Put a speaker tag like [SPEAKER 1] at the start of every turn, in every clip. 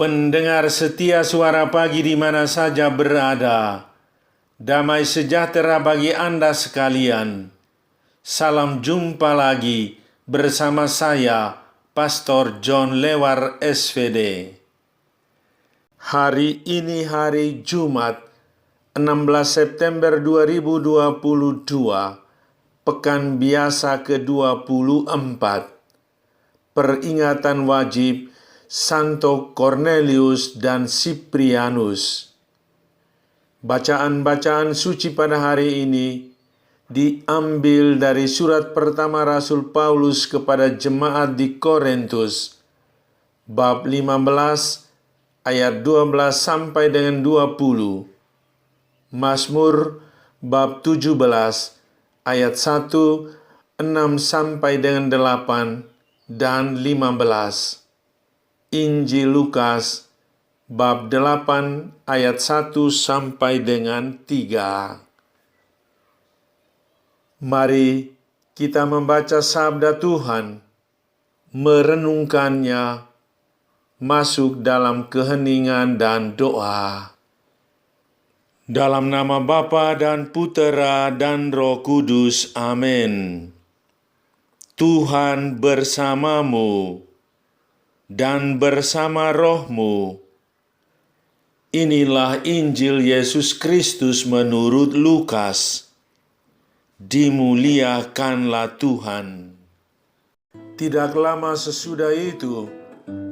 [SPEAKER 1] Pendengar setia Suara Pagi di mana saja berada, damai sejahtera bagi Anda sekalian. Salam jumpa lagi bersama saya, Pastor John Lewar SVD. Hari ini hari Jumat, 16 September 2022, Pekan Biasa ke-24. Peringatan wajib Santo Cornelius dan Cyprianus. Bacaan-bacaan suci pada hari ini diambil dari surat pertama Rasul Paulus kepada jemaat di Korintus, bab 15 ayat 12 sampai dengan 20. Mazmur bab 17 ayat 1, 6 sampai dengan 8 dan 15. Injil Lukas bab 8 ayat 1 sampai dengan 3. Mari kita membaca sabda Tuhan, merenungkannya, masuk dalam keheningan dan doa. Dalam nama Bapa dan Putera dan Roh Kudus, amin. Tuhan bersamamu dan bersama rohmu. Inilah Injil Yesus Kristus menurut Lukas. Dimuliakanlah Tuhan. Tidak lama sesudah itu,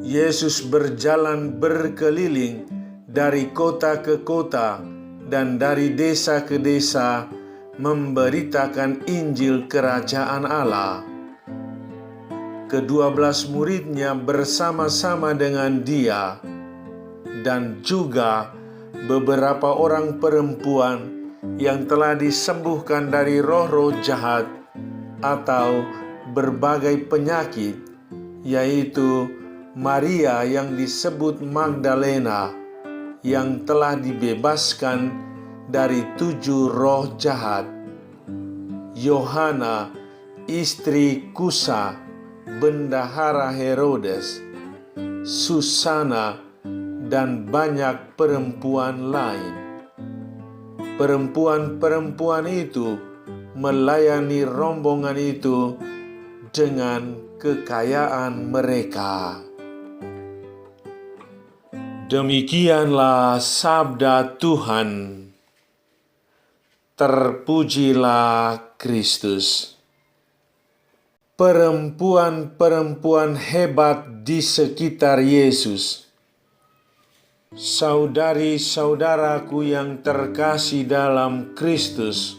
[SPEAKER 1] Yesus berjalan berkeliling dari kota ke kota dan dari desa ke desa, memberitakan Injil Kerajaan Allah. Ke-12 muridnya bersama-sama dengan dia, dan juga beberapa orang perempuan yang telah disembuhkan dari roh-roh jahat atau berbagai penyakit, yaitu Maria yang disebut Magdalena, yang telah dibebaskan dari 7 roh jahat, Yohana, istri Kusa, bendahara Herodes, Susana, dan banyak perempuan lain. Perempuan-perempuan itu melayani rombongan itu dengan kekayaan mereka. Demikianlah sabda Tuhan. Terpujilah Kristus. Perempuan-perempuan hebat di sekitar Yesus. Saudari-saudaraku yang terkasih dalam Kristus,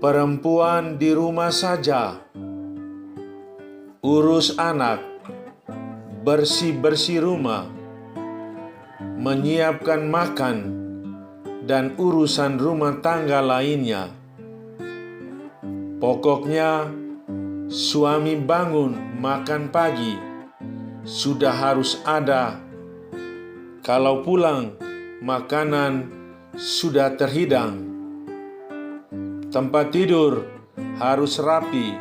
[SPEAKER 1] perempuan di rumah saja, urus anak, bersih-bersih rumah, menyiapkan makan, dan urusan rumah tangga lainnya. Pokoknya, suami bangun makan pagi, sudah harus ada. Kalau pulang, makanan sudah terhidang. Tempat tidur harus rapi.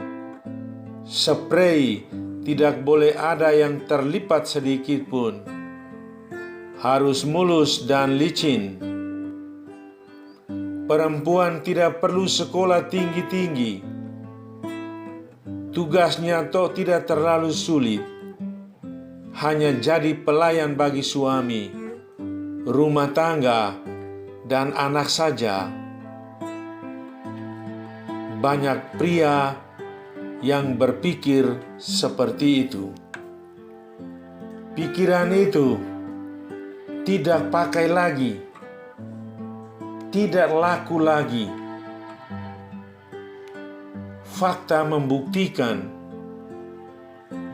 [SPEAKER 1] Spray tidak boleh ada yang terlipat sedikit pun. Harus mulus dan licin. Perempuan tidak perlu sekolah tinggi-tinggi. Tugasnya toh tidak terlalu sulit. Hanya jadi pelayan bagi suami, rumah tangga, dan anak saja. Banyak pria yang berpikir seperti itu. Pikiran itu tidak pakai lagi, tidak laku lagi. Fakta membuktikan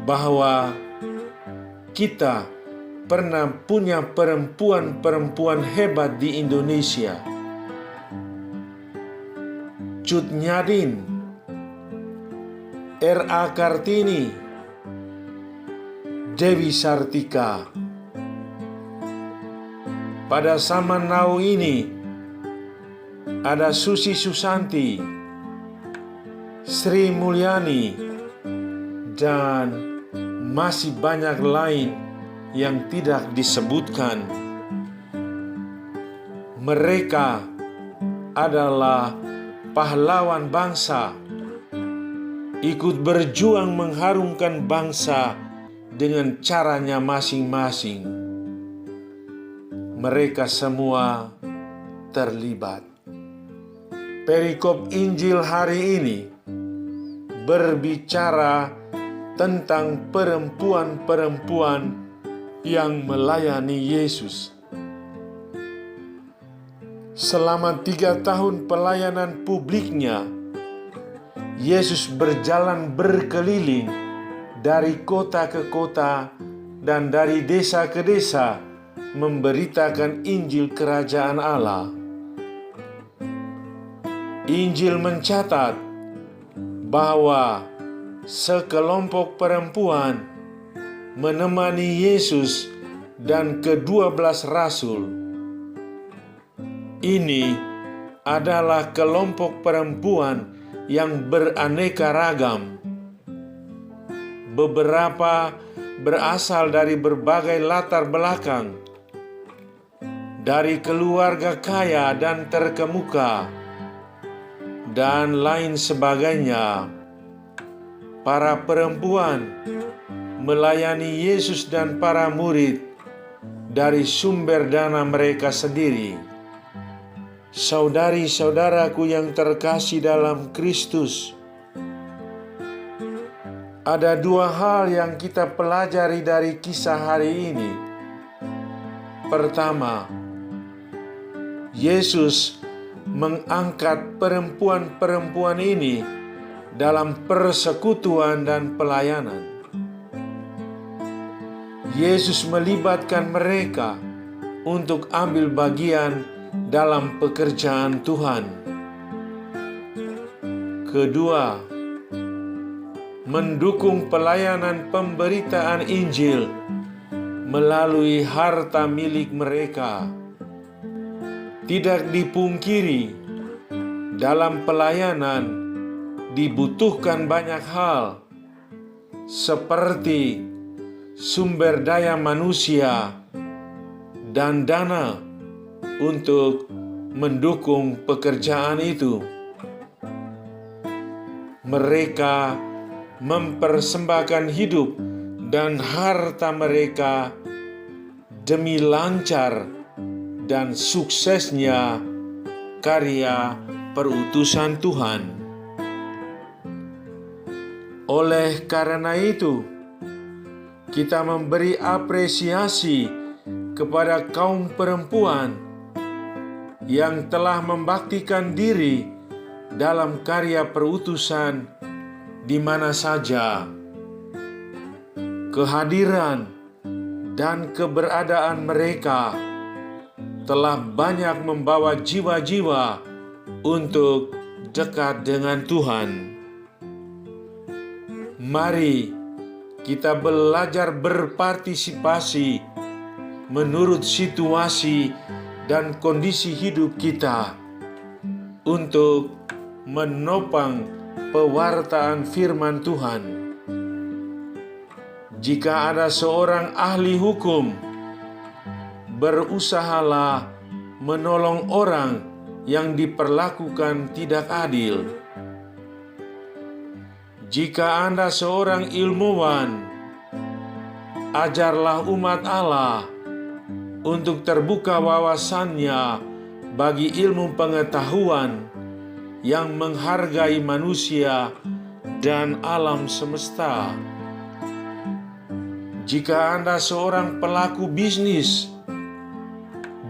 [SPEAKER 1] bahwa kita pernah punya perempuan-perempuan hebat di Indonesia. Cut Nyadin, R.A. Kartini, Dewi Sartika. Pada zaman now ini ada Susi Susanti, Sri Mulyani, dan masih banyak lain yang tidak disebutkan. Mereka adalah pahlawan bangsa, ikut berjuang mengharumkan bangsa dengan caranya masing-masing. Mereka semua terlibat. Perikop Injil hari ini berbicara tentang perempuan-perempuan yang melayani Yesus. Selama 3 tahun pelayanan publiknya, Yesus berjalan berkeliling dari kota ke kota dan dari desa ke desa memberitakan Injil Kerajaan Allah. Injil mencatat bahwa sekelompok perempuan menemani Yesus dan ke-12 rasul. Ini adalah kelompok perempuan yang beraneka ragam. Beberapa berasal dari berbagai latar belakang, dari keluarga kaya dan terkemuka, dan lain sebagainya. Para perempuan melayani Yesus dan para murid dari sumber dana mereka sendiri. Saudari-saudaraku yang terkasih dalam Kristus, ada 2 hal yang kita pelajari dari kisah hari ini. Pertama, Yesus mengangkat perempuan-perempuan ini dalam persekutuan dan pelayanan. Yesus melibatkan mereka untuk ambil bagian dalam pekerjaan Tuhan. Kedua, mendukung pelayanan pemberitaan Injil melalui harta milik mereka. Tidak dipungkiri, dalam pelayanan dibutuhkan banyak hal, seperti sumber daya manusia dan dana untuk mendukung pekerjaan itu. Mereka mempersembahkan hidup dan harta mereka demi lancar dan suksesnya karya perutusan Tuhan. Oleh karena itu, kita memberi apresiasi kepada kaum perempuan yang telah membaktikan diri dalam karya perutusan di mana saja. Kehadiran dan keberadaan mereka telah banyak membawa jiwa-jiwa untuk dekat dengan Tuhan. Mari kita belajar berpartisipasi menurut situasi dan kondisi hidup kita untuk menopang pewartaan firman Tuhan. Jika ada seorang ahli hukum, berusahalah menolong orang yang diperlakukan tidak adil. Jika Anda seorang ilmuwan, ajarlah umat Allah untuk terbuka wawasannya bagi ilmu pengetahuan yang menghargai manusia dan alam semesta. Jika Anda seorang pelaku bisnis,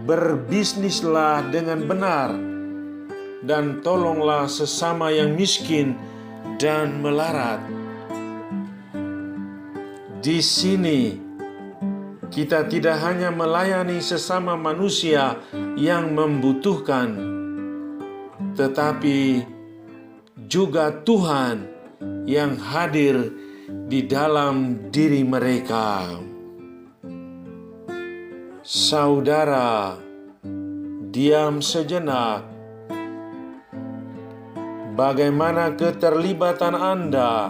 [SPEAKER 1] berbisnislah dengan benar dan tolonglah sesama yang miskin dan melarat. Di sini kita tidak hanya melayani sesama manusia yang membutuhkan, tetapi juga Tuhan yang hadir di dalam diri mereka. Saudara, diam sejenak. Bagaimana keterlibatan Anda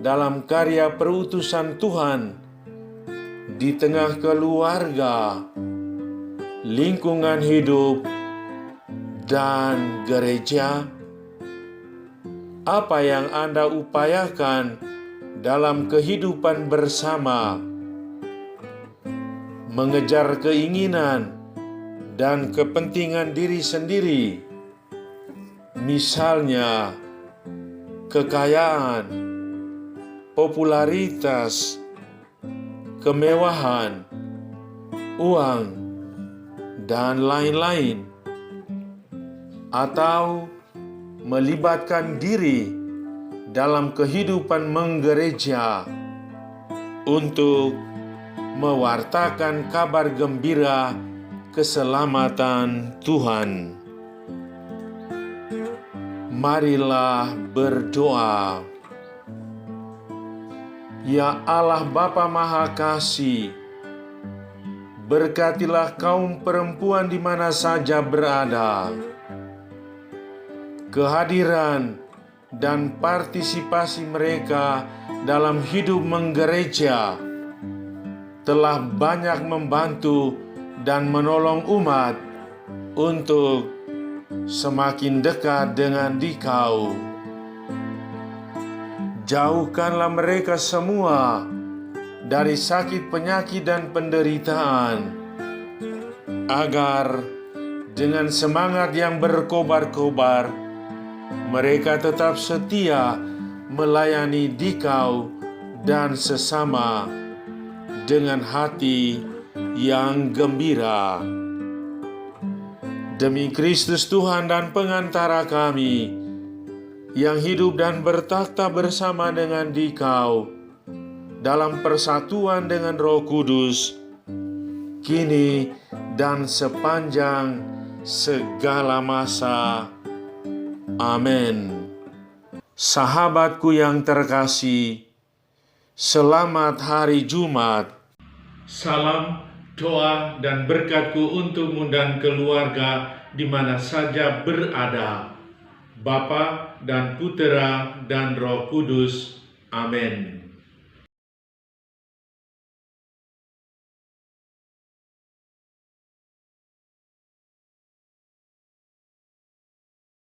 [SPEAKER 1] dalam karya perutusan Tuhan di tengah keluarga, lingkungan hidup, dan gereja? Apa yang Anda upayakan dalam kehidupan bersama? Mengejar keinginan dan kepentingan diri sendiri, misalnya kekayaan, popularitas, kemewahan, uang, dan lain-lain, atau melibatkan diri dalam kehidupan menggereja untuk mewartakan kabar gembira keselamatan Tuhan. Marilah berdoa. Ya Allah Bapa Maha Kasih, berkatilah kaum perempuan di mana saja berada. Kehadiran dan partisipasi mereka dalam hidup menggereja telah banyak membantu dan menolong umat untuk semakin dekat dengan Dikau. Jauhkanlah mereka semua dari sakit, penyakit, dan penderitaan, agar dengan semangat yang berkobar-kobar mereka tetap setia melayani Dikau dan sesama dengan hati yang gembira. Demi Kristus Tuhan dan pengantara kami, yang hidup dan bertakhta bersama dengan Dikau dalam persatuan dengan Roh Kudus, kini dan sepanjang segala masa. Amin. Sahabatku yang terkasih, selamat hari Jumat. Salam, doa, dan berkatku untukmu dan keluarga di mana saja berada, Bapa dan Putera dan Roh Kudus. Amin.